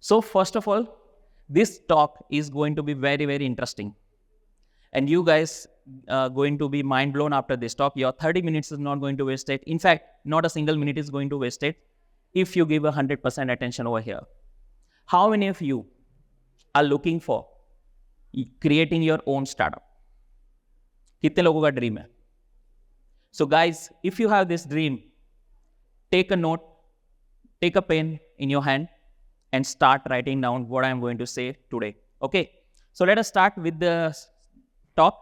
So first of all, this talk is going to be very, very interesting. And you guys are going to be mind blown after this talk. Your 30 minutes is not going to waste it. In fact, not a single minute is going to waste it if you give 100% attention over here. How many of you are looking for creating your own startup? कितने लोगों का dream है? So guys, if you have this dream, take a note, take a pen in your hand and start writing down what I am going to say today. Okay, so let us start with the talk.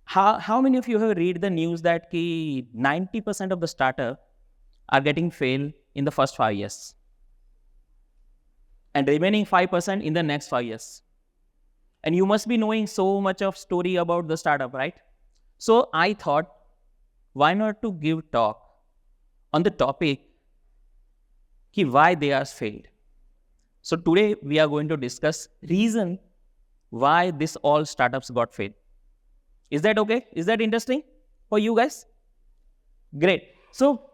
How many of you have read the news that 90% of the startup are getting failed in the first 5 years and remaining 5% in the next 5 years? And you must be knowing so much of story about the startup, right? So I thought, why not to give talk on the topic why they are failed. So today we are going to discuss reason why this all startups got failed. Is that okay? Is that interesting for you guys? Great. So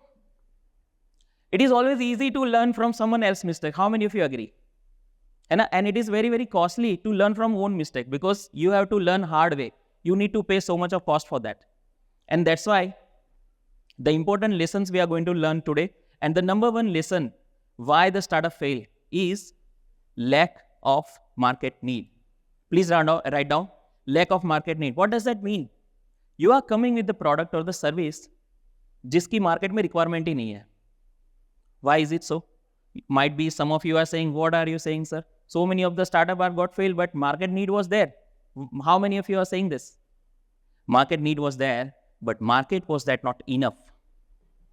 it is always easy to learn from someone else's mistake. How many of you agree? And it is very, very costly to learn from own mistake because you have to learn hard way. You need to pay so much of cost for that. And that's why the important lessons we are going to learn today, and the number one lesson why the startup fail is lack of market need. Please write down lack of market need. What does that mean? You are coming with the product or the service जिसकी market में requirement ही नहीं है. Why is it so? Might be some of you are saying, what are you saying, sir? So many of the startup are got failed, but market need was there. How many of you are saying this? Market need was there, but market was that not enough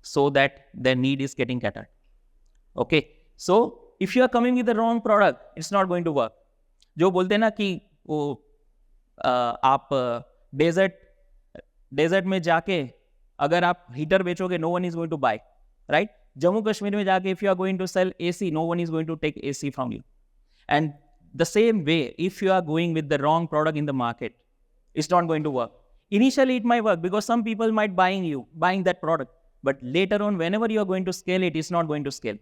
so that their need is getting catered. Okay, so if you are coming with the wrong product, it's not going to work. जो बोलते हैं ना कि वो आप desert में जाके अगर आप heater बेचोगे, no one is going to buy, right? Jammu Kashmir में जाके if you are going to sell AC, no one is going to take AC from you. And the same way, if you are going with the wrong product in the market, it's not going to work. Initially, it might work because some people might buying that product. But later on, whenever you are going to scale it, it's not going to scale.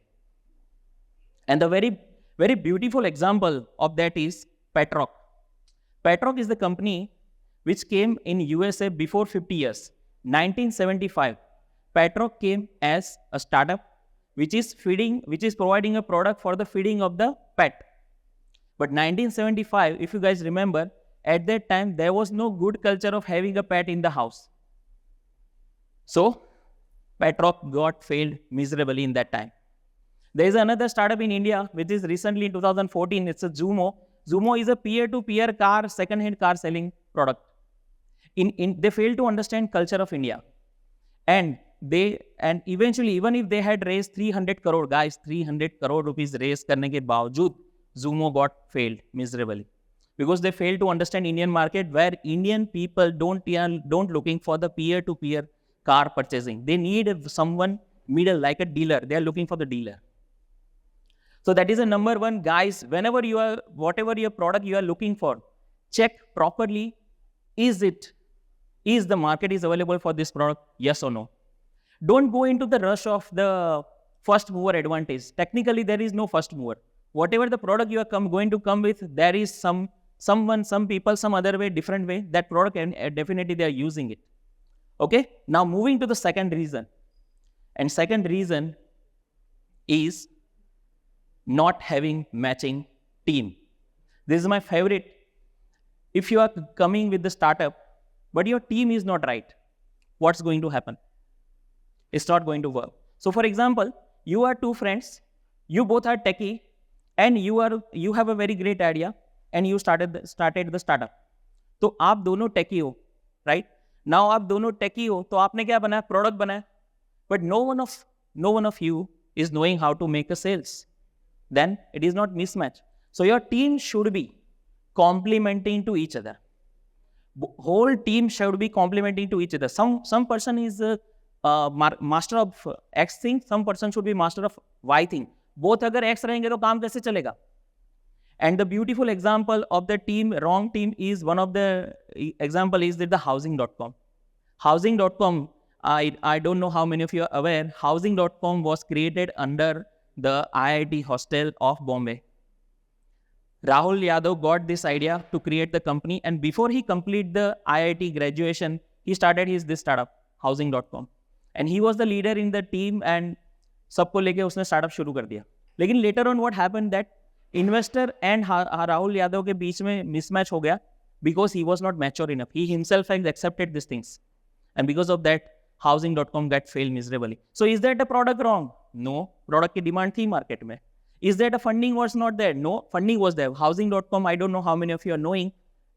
And the very, very beautiful example of that is Petrock. Petrock is the company which came in USA before 50 years. 1975, Petrock came as a startup which is providing a product for the feeding of the pet. But 1975, if you guys remember, at that time, there was no good culture of having a pet in the house. So, Petrock got failed miserably in that time. There is another startup in India, which is recently in 2014, it's a Zumo. Zumo is a peer-to-peer car, second-hand car selling product. They failed to understand culture of India. And eventually, even if they had raised 300 crore, guys, 300 crore rupees raised करने के बावजूद, Zumo got failed miserably. Because they failed to understand Indian market where Indian people don't looking for the peer-to-peer car purchasing. They need someone middle, like a dealer. They are looking for the dealer. So that is a number one, guys. Whenever whatever your product you are looking for, check properly. Is the market is available for this product? Yes or no? Don't go into the rush of the first mover advantage. Technically, there is no first mover. Whatever the product you are going to come with, there is someone, some people, some other way, different way, that product, and definitely they are using it. Okay, now moving to the second reason. And second reason is not having matching team. This is my favorite. If you are coming with the startup, but your team is not right, what's going to happen? It's not going to work. So for example, you are two friends, you both are techie, and you have a very great idea, and you started the startup. तो आप दोनों techie हो, right? Now आप दोनों techie हो, तो आपने क्या बनाया? Product बनाया. But no one of you is knowing how to make a sales. Then it is not mismatch. So your team should be complementing to each other. Whole team should be complementing to each other. Some person is master of X thing, some person should be master of Y thing. Both अगर X रहेंगे तो काम कैसे चलेगा? And the beautiful example of the wrong team is one of the example is that the housing.com. Housing.com, I don't know how many of you are aware, housing.com was created under the IIT hostel of Bombay. Rahul Yadav got this idea to create the company, and before he complete the IIT graduation, he started this startup, housing.com. And he was the leader in the team, and सबको लेके उसने startup शुरू कर दिया. लेकिन later on what happened that investor and Rahul Yadav के बीच में mismatch हो गया because he was not mature enough. He himself has accepted these things. And because of that, housing.com got failed miserably. So is that a product wrong? No. Product की demand थी market में. Is that a funding was not there? No, funding was there. Housing.com, I don't know how many of you are knowing,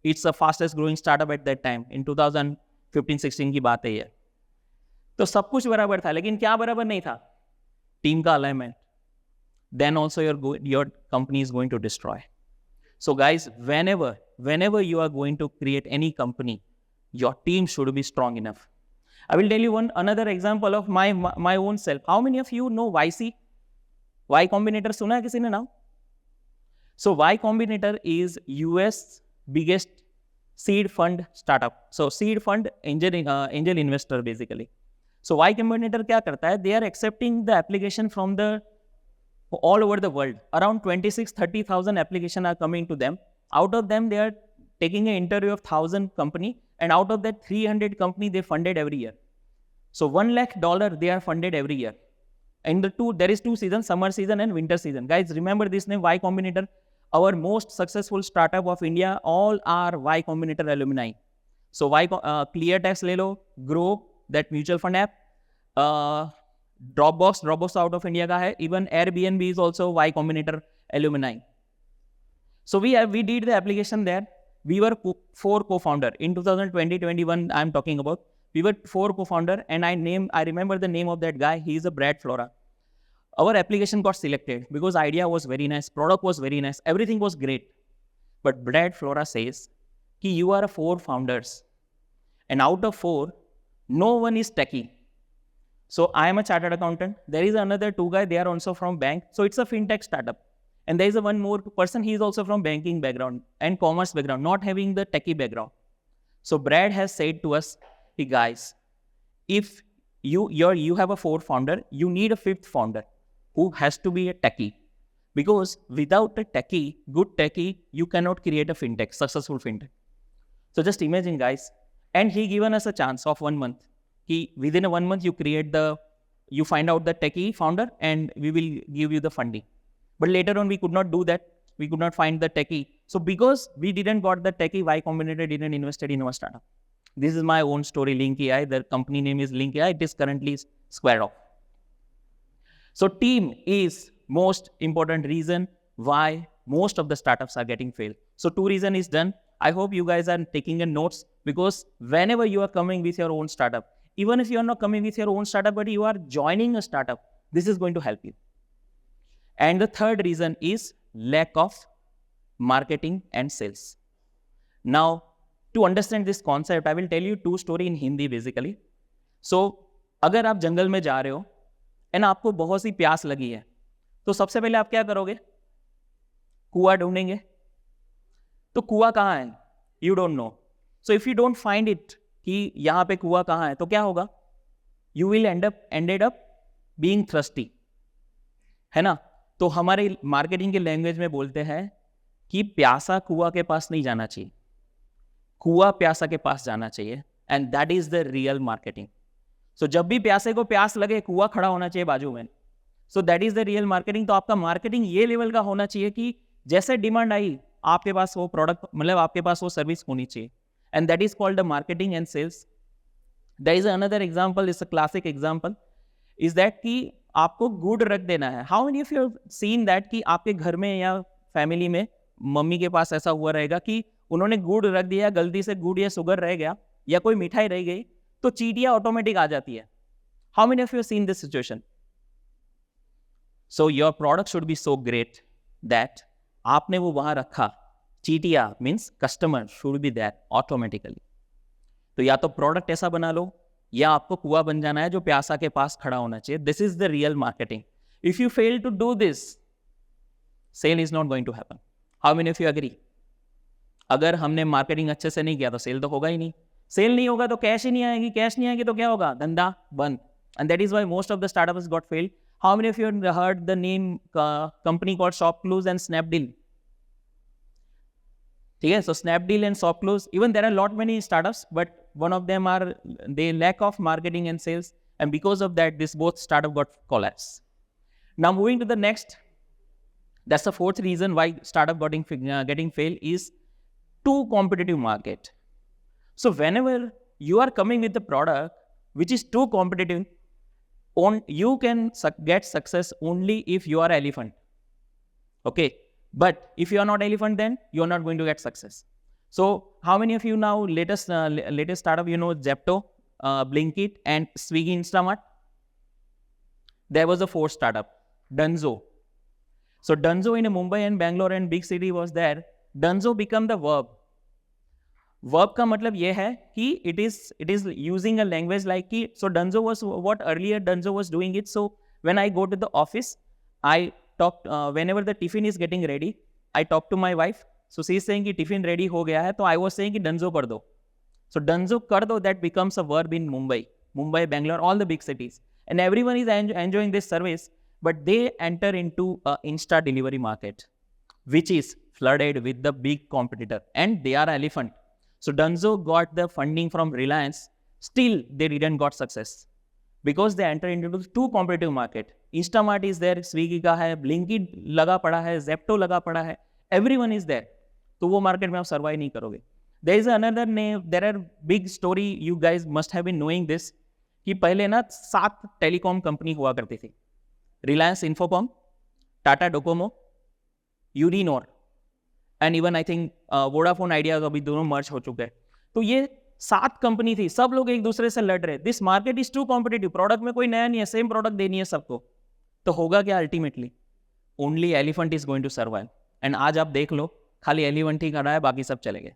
it's the fastest growing startup at that time. In 2015-16 की बात है ये. तो सब कुछ बराबर था, लेकिन क्या बराबर नहीं था? Team का alignment. Then also your company is going to destroy. So guys, whenever you are going to create any company, your team should be strong enough. I will tell you another example of my own self. How many of you know YC? Y Combinator सुना है किसी ने नाम? So Y Combinator is US biggest seed fund startup. So seed fund angel investor basically. So Y Combinator क्या करता है? They are accepting the application from the all over the world. Around 26-30,000 applications are coming to them. Out of them, they are taking an interview of 1,000 company, and out of that 300 company they funded every year. So $1 lakh they are funded every year. And there is two seasons, summer season and winter season. Guys, remember this name, Y Combinator. Our most successful startup of India, all are Y Combinator alumni. So ClearTax ले लो, Grow, that mutual fund app, Dropbox out of India का है. Even Airbnb is also Y Combinator alumni. So we did the application there. We were 4 co-founder in 2020-21. I'm talking about. We were 4 co-founder, and I remember the name of that guy. He is a Brad Flora. Our application got selected because idea was very nice, product was very nice, everything was great. But Brad Flora says, कि you are 4 founders, and out of 4, no one is techie. So I am a chartered accountant. There is another 2 guys, they are also from bank. So it's a fintech startup. And there is one more person, he is also from banking background and commerce background, not having the techie background. So Brad has said to us, hey guys, if you have a 4 founder, you need a 5th founder who has to be a techie. Because without a techie, good techie, you cannot create a fintech, successful fintech. So just imagine guys, and he given us a chance of 1 month. Within 1 month, you find out the techie founder and we will give you the funding. But later on, we could not do that. We could not find the techie. So because we didn't got the techie, Y Combinator didn't invested in our startup. This is my own story, Link AI. The company name is Link AI. It is currently squared off. So team is most important reason why most of the startups are getting failed. So 2 reasons is done. I hope you guys are taking a notes, because whenever you are coming with your own startup, even if you are not coming with your own startup, but you are joining a startup, this is going to help you. And the 3rd reason is lack of marketing and sales. Now, to understand this concept, I will tell you 2 stories in Hindi basically. So, अगर आप जंगल में जा रहे हो and आपको बहुत सी प्यास लगी है, तो सबसे पहले आप क्या करोगे? कुआं ढूंढेंगे. तो कुआं कहाँ है? You don't know. So if you don't find it कि यहाँ पे कुआं कहाँ है, तो क्या होगा? You will ended up being thirsty. है ना? तो हमारे मार्केटिंग के लैंग्वेज में बोलते हैं कि प्यासा कुआं के पास नहीं जाना चाहिए, कुआं प्यासा के पास जाना चाहिए. And that is the real marketing. So जब भी प्यासे को प्यास लगे, कुआं खड़ा होना चाहिए बाजू में. So that is the real marketing. तो आपका मार्केटिंग ये लेवल का होना चाहिए कि जैसे डिमांड आई, आपके पास वो प्रोडक्ट, मतलब आपके पास वो सर्विस होनी चाहिए. And that is called the marketing and sales. There is another example, is a classic example, is that कि आपको गुड़ रख देना है. How many of you have seen that कि आपके घर में या फैमिली में मम्मी के पास ऐसा हुआ रहेगा कि उन्होंने गुड़ रख दिया, गलती से गुड़ या शुगर रह गया या कोई मिठाई रह गई, तो चींटियां ऑटोमेटिक आ जाती है. How many of you seen this situation? So your product should be so great that आपने वो वहां रखा, चींटियां means customer should be that automatically. तो या तो प्रोडक्ट ऐसा बना लो, या आपको कुआं बन जाना है जो प्यासा के पास खड़ा होना चाहिए. This is the real marketing. If you fail to do this, sale is not going to happen. How many of you agree? अगर हमने मार्केटिंग अच्छे से नहीं किया तो सेल तो होगा ही नहीं. सेल नहीं होगा तो कैश ही नहीं आएगी, कैश नहीं आएगी तो क्या होगा? धंधा बंद. And that is why most of the startups got failed. How many of you heard the name company called ShopClues and Snapdeal? ठीक है, so Snapdeal and ShopClues, even there are lot many startups, but one of them are they lack of marketing and sales, and because of that, this both startup got collapsed. Now moving to the next, that's the fourth reason why startup getting fail is too competitive market. So whenever you are coming with a product which is too competitive, you can get success only if you are elephant. Okay, but if you are not elephant, then you are not going to get success. So how many of you now latest startup, you know, Zepto, Blinkit and Swiggy Instamart? There was a fourth startup, Dunzo. So Dunzo in Mumbai and Bangalore and big city was there. Dunzo become the verb. Verb का मतलब ये है कि it is using a language like कि so Dunzo was what earlier Dunzo was doing it. So when I go to the office, I talk whenever the tiffin is getting ready, I talk to my wife. So she is saying कि tiffin ready हो गया है, तो I was saying कि Dunzo कर दो. So Dunzo कर दो, that becomes a verb in Mumbai, Bangalore, all the big cities, and everyone is enjoying this service, but they enter into a Insta delivery market, which is flooded with the big competitor, and they are elephant. So Dunzo got the funding from Reliance, still they didn't got success because they enter into the too competitive market. Instamart is there, Swiggy का है, Blinkit लगा पड़ा है, Zepto लगा पड़ा है, everyone is there. तो वो मार्केट में आप सर्वाइव नहीं करोगे. There is another name, there are big story, you guys must have been knowing this, कि पहले ना 7 टेलीकॉम कंपनी हुआ करती थी. Reliance Infocom, Tata Docomo, Uninor, and even I think Vodafone idea का भी दोनों मर्ज हो चुके हैं. तो ये 7 कंपनी थी, सब लोग एक दूसरे से लड़ रहे. This market is too competitive, product में कोई नया नहीं है, सेम प्रोडक्ट देनी है सबको. तो होगा क्या ultimately? Only elephant is going to survive. एंड आज आप देख लो, खाली एलिफेंट ही कर रहा है, बाकी सब चले गए,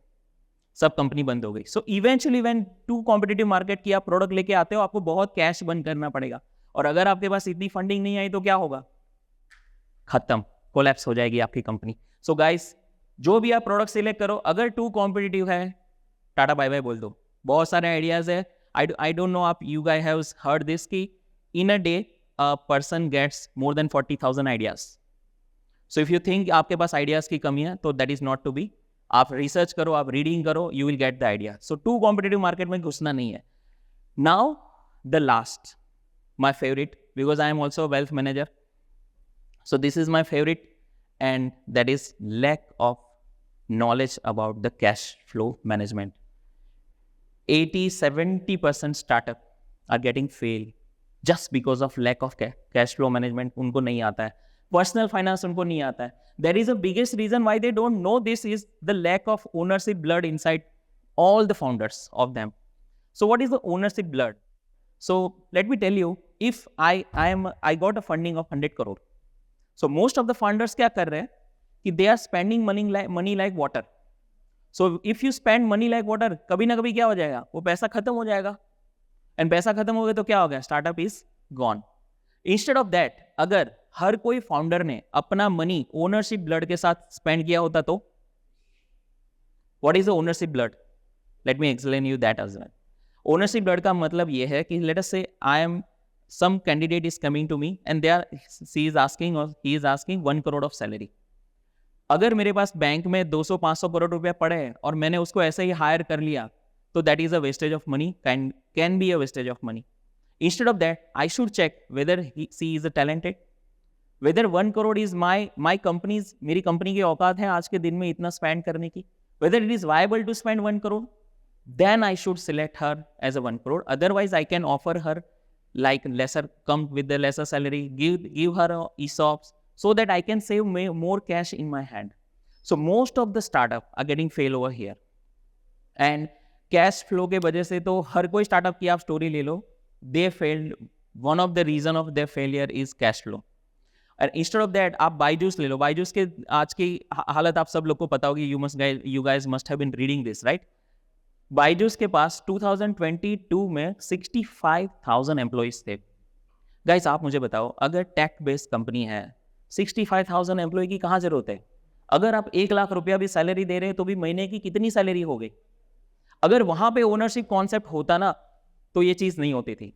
सब कंपनी बंद हो गई. So eventually when too competitive market की आप प्रोडक्ट लेके आते हो, आपको बहुत कैश बंद करना पड़ेगा. और अगर आपके पास इतनी फंडिंग नहीं आई तो क्या होगा? खत्म, कोलैप्स हो जाएगी आपकी कंपनी. सो गाइस, जो भी आप प्रोडक्ट सिलेक्ट करो, अगर टू कॉम्पिटिटिव है, टाटा बाय बाय बोल दो. बहुत सारे आइडियाज है. आई डोंट नो आप you guys have heard this कि in a day a person gets more than 40,000 ideas. So if you think आपके पास आइडियाज की कमी है, तो that is not to be. आप रिसर्च करो, आप रीडिंग करो, you will get the idea. So too competitive market में घुसना नहीं है. Now the last, my favourite, because I am also wealth manager. So this is my favourite, and that is lack of knowledge about the cash flow management. 80-70% startup are getting failed just because of lack of cash flow management. उनको नहीं आता है. Personal finance उनको नहीं आता है. There is a biggest reason why they don't know this is the lack of ownership blood inside all the founders of them. So what is the ownership blood? So let me tell you, if I got a funding of 100 crore. So most of the funders क्या कर रहे हैं कि they are spending money like water. So if you spend money like water, कभी ना कभी क्या हो जाएगा? वो पैसा खत्म हो जाएगा. एंड पैसा खत्म हो गया तो क्या हो गया? Startup is gone. Instead of that, अगर हर कोई फाउंडर ने अपना मनी ओनरशिप ब्लड के साथ स्पेंड किया होता तो what is the ownership blood? Let me explain you that as well. Ownership blood का मतलब ये है कि let us say I am some candidate is coming to me and he is asking 1 crore of salary. अगर मेरे पास bank में 200-500 करोड़ रुपया पड़े हैं और मैंने उसको ऐसे ही हायर कर लिया, तो that is a wastage of money, can be a wastage of money. Instead of that, I should check whether she is a talented, whether 1 crore इज माई कंपनीज, मेरी कंपनी की औकात है आज के दिन में इतना स्पेंड करने की, whether it is viable to spend 1 crore, then I should select her as a 1 crore. Otherwise, I can offer her like come with the lesser salary, give her ESOPs so that I can save more cash in my hand. So most of the startup are getting fail over here. And cash flow के वजह से तो हर कोई startup की आप story ले लो, they failed. One of the reason of their failure is cash flow. And instead of that, आप Byju's ले लो. Byju's के आज की हालत आप सब लोग को पता होगी. You guys must have been reading this, right? Byju's के पास 2022 में 65,000 एम्प्लॉइज थे. गाइस आप मुझे बताओ, अगर टेक बेस्ड कंपनी है, 65,000 एम्प्लॉय की कहाँ जरूरत है? अगर आप 1 लाख रुपया भी सैलरी दे रहे हैं तो भी महीने की कितनी सैलरी हो गई? अगर वहां पे ओनरशिप कॉन्सेप्ट होता ना, तो ये चीज नहीं होती थी.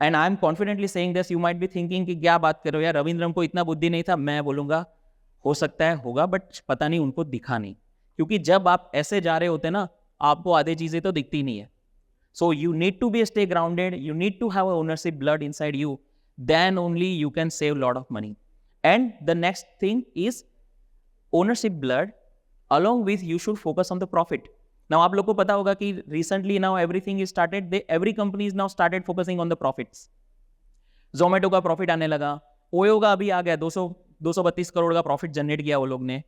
And I am confidently saying this, you might be thinking कि क्या बात कर रहे हो यार, रविंद्रम को इतना बुद्धि नहीं था। मैं बोलूंगा हो सकता है होगा, बट पता नहीं, उनको दिखा नहीं, क्योंकि जब आप ऐसे जा रहे होते ना, आपको आधी चीजें तो दिखती नहीं है. So you need to be stay grounded. You need to have a ownership blood inside you. Then only you can save a lot of money. And the next thing is ownership blood. Along with you should focus on the profit. Now आप लोग को पता होगा कि recently now everything is started. Every company is now started focusing on the profits. Zomato का profit आने लगा. OYO का अभी आ गया 232 करोड़ का profit generate किया वो लोग ने.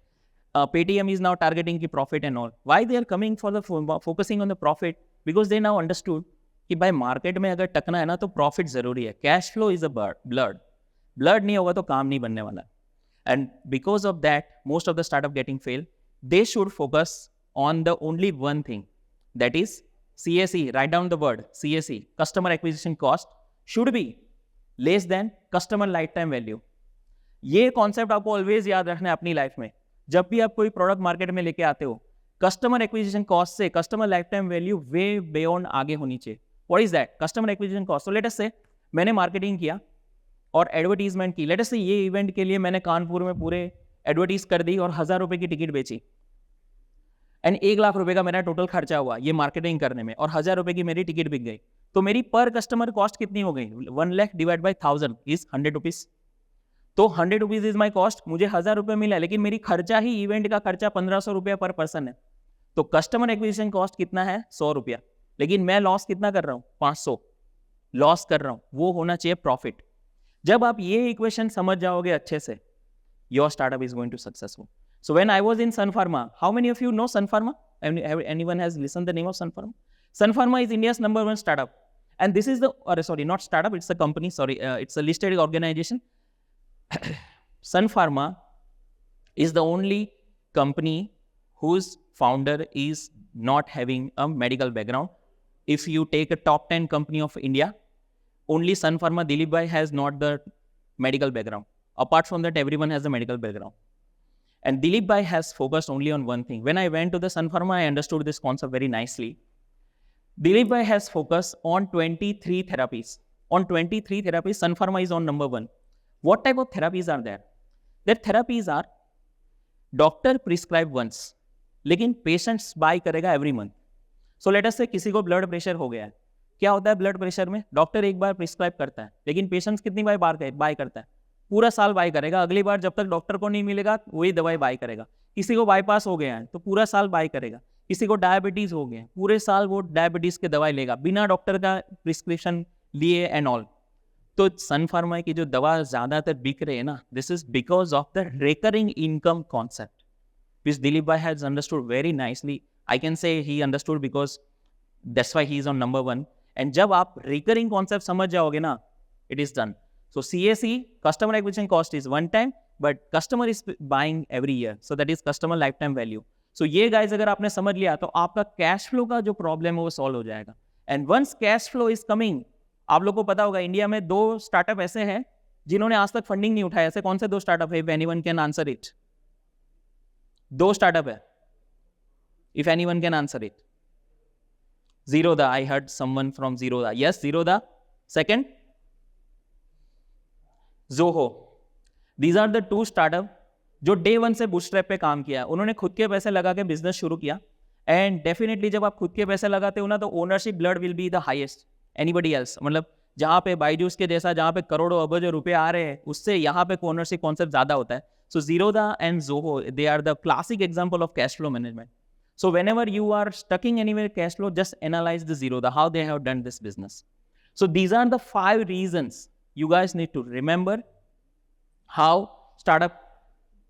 Paytm is now targeting की profit and all. Why they are coming for the focusing on the profit? Because they now understood कि भाई मार्केट में अगर टकना है ना तो प्रॉफिट जरूरी है. Cash flow is a blood नहीं होगा तो काम नहीं बनने वाला. And because of that most of the startup getting fail. They should focus on the only one thing, that is CAC. Write down the word CAC, customer acquisition cost should be less than customer life time value. ये concept आपको always याद रखना है अपनी life में. जब भी आप कोई प्रोडक्ट मार्केट में लेके आते हो, कस्टमर एक्विजिशन कॉस्ट से customer life time value way beyond आगे होनी चाहिए. What is that? Customer acquisition cost. So let us से मैंने मार्केटिंग किया और एडवर्टीजमेंट की. लेट अस से ये इवेंट के लिए मैंने कानपुर में पूरे एडवर्टीज कर दी और 1000 रुपए की टिकट बेची. एंड 1 लाख रुपए का मेरा टोटल खर्चा हुआ ये मार्केटिंग करने में, और 1000 रुपए की मेरी टिकट बिक गई. तो मेरी पर कस्टमर कॉस्ट कितनी हो गई? 1 lakh divide by 1000 is 100 rupees. तो 100 रुपीज इज माई कॉस्ट. मुझे 1000 रुपए मिला, लेकिन मेरी खर्चा ही इवेंट का खर्चा 1500 रुपया पर पर्सन है. तो कस्टमर एक्विजिशन कॉस्ट कितना है? 100 रुपया. लेकिन मैं लॉस कितना कर रहा हूं? 500 लॉस कर रहा हूं. वो होना चाहिए प्रॉफिट. जब आप ये इक्वेशन समझ जाओगे अच्छे से, your startup is going to successful. So when I was in Sun Pharma, how many of you know Sun Pharma? Anyone has listen the name of Sun Pharma? Sun Pharma is India's number 1 startup, and this is the not startup, it's a company, it's a listed organization. Sun Pharma is the only company whose founder is not having a medical background. If you take a top 10 company of India, only Sun Pharma, Dilip Bhai has not the medical background. Apart from that, everyone has a medical background. And Dilip Bhai has focused only on one thing. When I went to the Sun Pharma, I understood this concept very nicely. Dilip Bhai has focused on 23 therapies. On 23 therapies, Sun Pharma is on number 1. What type of therapies are there? Their therapies are doctor prescribe once, लेकिन patients bye करेगा every month. So let us से किसी को blood pressure हो गया है. क्या होता है ब्लड प्रेशर में? डॉक्टर एक बार प्रिस्क्राइब करता है, लेकिन पेशेंट्स कितनी बाय करता है? पूरा साल बाय करेगा. अगली बार जब तक डॉक्टर को नहीं मिलेगा वही दवाई बाय करेगा. किसी को बाईपास हो गया है तो पूरा साल बाय करेगा. किसी को डायबिटीज हो गया, पूरे साल वो डायबिटीज के दवाई लेगा बिना डॉक्टर का प्रिस्क्रिप्शन लिए एंड ऑल. तो सन फार्मा की जो दवा ज्यादातर बिक रही है ना, this is because of the recurring income concept which Dilip Bhai has understood very nicely. I can say he understood because that's why he is on number 1. And जब आप recurring concept समझ जाओगे ना, it is done. So CAC, customer acquisition cost, is one time, but customer is buying every year. So that is customer lifetime value. So ये guys अगर आपने समझ लिया तो आपका cash flow का जो problem है वो solve हो जाएगा. And once cash flow is coming, आप लोग को पता होगा इंडिया में 2 स्टार्टअप ऐसे हैं जिन्होंने आज तक फंडिंग नहीं उठाया. ऐसे कौन से 2 स्टार्टअप है? If anyone can answer it. 2 startup है. If anyone can answer it. Zerodha, I heard someone from Zerodha. Yes, Zerodha. Second, Zoho. These are the 2 startup जो डे 1 से बूटस्ट्रैप पे काम किया. उन्होंने खुद के पैसे लगा के बिजनेस शुरू किया. एंड डेफिनेटली जब आप खुद के पैसे लगाते हो ना तो ownership blood will be the highest anybody else. मतलब जहां पे बाइजूस के जैसा जहां पे करोड़ों अरबों रुपए आ रहे हैं, उससे यहाँ पे ओनरशिप कॉन्सेप्ट ज्यादा होता है. So Zerodha and Zoho, they are the classic example of cash flow management. So whenever you are stuck in anywhere cash flow, just analyze the Zerodha, how they have done this business. So these are the 5 reasons you guys need to remember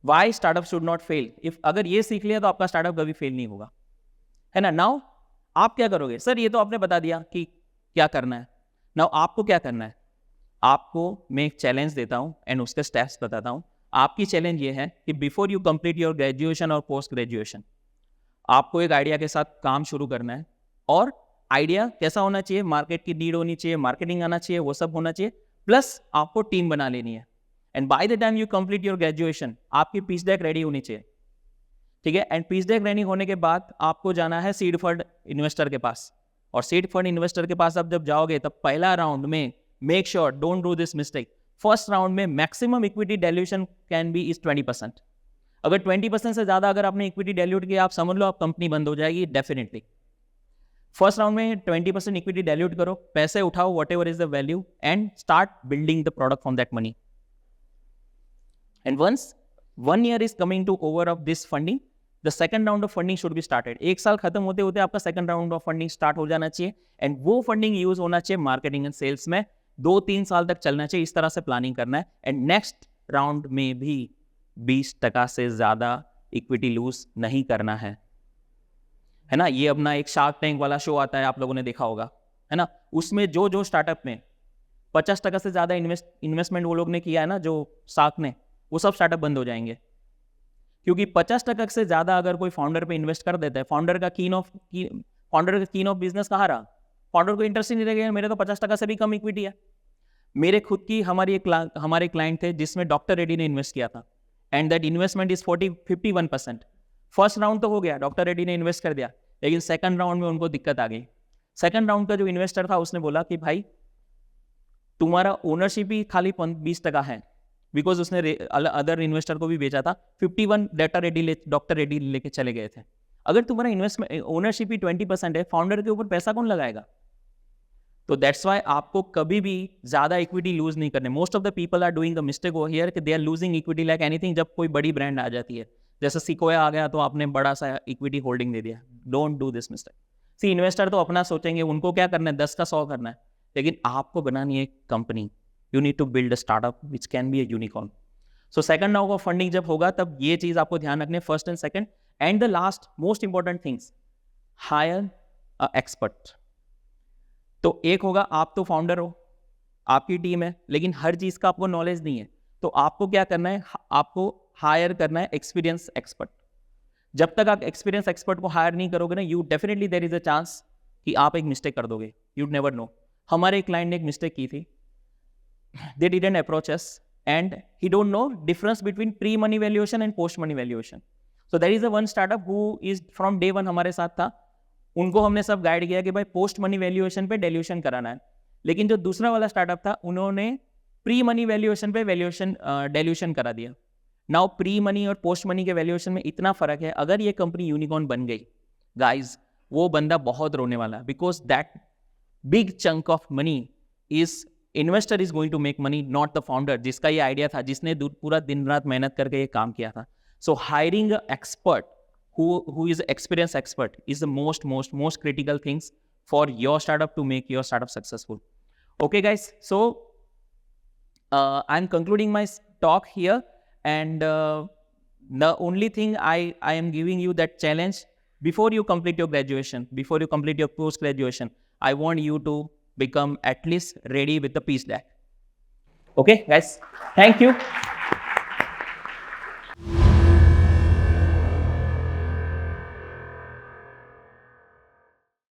why startup should not fail. If अगर ये सीख लिया तो आपका startup कभी fail नहीं होगा, है ना. नाउ आप क्या करोगे? सर ये तो आपने बता दिया कि क्या करना है. नाउ आपको क्या करना है? आपको मैं एक चैलेंज देता हूं एंड उसके स्टेप्स बताता हूं. आपकी चैलेंज ये है कि before you complete your graduation और पोस्ट ग्रेजुएशन, आपको एक आइडिया के साथ काम शुरू करना है. और आइडिया कैसा होना चाहिए? मार्केट की नीड होनी चाहिए, मार्केटिंग आना चाहिए, वो सब होना चाहिए. प्लस आपको टीम बना लेनी है. And by the time you complete your graduation, आपकी पिच डेक रेडी होनी चाहिए. ठीक है. एंड पिच डेक रेडी होने के बाद आपको जाना है सीड फंड इन्वेस्टर के पास. और सीड फंड इन्वेस्टर के पास आप जब जाओगे तब पहला राउंड में make sure don't do this mistake. First round में maximum equity dilution can be is 20%. अगर 20% से ज्यादा अगर आपने इक्विटी डाइल्यूट किया, आप समझ लो आप कंपनी बंद हो जाएगी डेफिनेटली. फर्स्ट राउंड में 20% इक्विटी डाइल्यूट करो, पैसे उठाओ whatever is the value and start building the product from that money. And once 1 year is coming to over of this funding, the second round of funding should be started. 1 साल खत्म होते होते आपका second round of funding start हो जाना चाहिए and वो funding use होना चाहिए मार्केटिंग एंड सेल्स में. 2-3 साल तक चलना चाहिए. इस तरह से प्लानिंग करना है एंड नेक्स्ट राउंड में भी 20% से ज्यादा इक्विटी लूज नहीं करना है ना. ये अपना एक शार्क टैंक वाला शो आता है, आप लोगों ने देखा होगा, है ना. उसमें जो स्टार्टअप में 50% से ज्यादा इन्वेस्टमेंट वो लोग ने किया है ना, जो शार्क ने, वो सब स्टार्टअप बंद हो जाएंगे. क्योंकि 50% से ज्यादा अगर कोई फाउंडर पे इन्वेस्ट कर देता है, फाउंडर का कीन ऑफ बिजनेस कहाँ रहा. फाउंडर को इंटरेस्ट ही नहीं रहेगा, मेरे तो 50% से भी कम इक्विटी है. मेरे खुद की हमारे क्लाइंट थे जिसमें डॉक्टर रेड्डी ने इन्वेस्ट किया था and that investment is 51%. First round तो हो गया, डॉक्टर रेड्डी ने इन्वेस्ट कर दिया, लेकिन सेकंड राउंड में उनको दिक्कत आ गई. सेकंड राउंड का जो इन्वेस्टर था उसने बोला कि भाई तुम्हारा ओनरशिप ही खाली 20% है, बिकॉज उसने अदर इन्वेस्टर को भी बेचा था. 51 डॉक्टर रेड्डी लेके चले गए थे. अगर तुम्हारा इन्वेस्टमेंट ओनरशिप ही 20% है, फाउंडर के ऊपर पैसा कौन लगाएगा. तो दैट्स वाई आपको कभी भी ज्यादा इक्विटी लूज नहीं करने. Most of the people are doing the mistake over here कि they are losing equity like anything. जब कोई बड़ी ब्रांड आ जाती है, जैसे सिकोया आ गया तो आपने बड़ा सा इक्विटी होल्डिंग दे दिया. Don't do this mistake. See investor तो अपना सोचेंगे, उनको क्या करना है, 10 का 100 करना है, लेकिन आपको बनानी है company. You need to build a startup which can be a unicorn. So second round of funding जब होगा तब ये चीज आपको ध्यान रखने, first and second. And the last most important things, higher a expert. तो एक होगा आप तो फाउंडर हो, आपकी टीम है, लेकिन हर चीज का आपको नॉलेज नहीं है, तो आपको क्या करना है, आपको हायर करना है एक्सपीरियंस एक्सपर्ट. जब तक आप एक्सपीरियंस एक्सपर्ट को हायर नहीं करोगे ना, you definitely there is a chance कि आप एक मिस्टेक कर दोगे. You never know. हमारे एक क्लाइंट ने एक मिस्टेक की थी. They didn't approach us and he don't know difference between pre-money valuation and post-money valuation. So there is a one startup who is from day one हमारे साथ था. उनको हमने सब गाइड किया कि भाई पोस्ट मनी वैल्यूएशन पे वैल्यूएशन कराना है. लेकिन जो दूसरा वाला स्टार्टअप था, उन्होंने प्री मनी वैल्यूएशन पे वैल्यूएशन करा दिया. नाउ प्री मनी और पोस्ट मनी के वैल्यूएशन में इतना फर्क है, अगर ये कंपनी यूनिकॉर्न बन गई गाइज, वो बंदा बहुत रोने वाला है. Because that big chunk of money is investor is going to make money, not the founder, जिसका ये आइडिया था, जिसने पूरा दिन रात मेहनत करके ये काम किया था. So hiring expert who is experienced expert is the most critical things for your startup to make your startup successful. Okay guys, so I'm concluding my talk here, and the only thing I am giving you that challenge, before you complete your graduation, before you complete your post graduation, I want you to become at least ready with the pitch deck. Okay guys, thank you.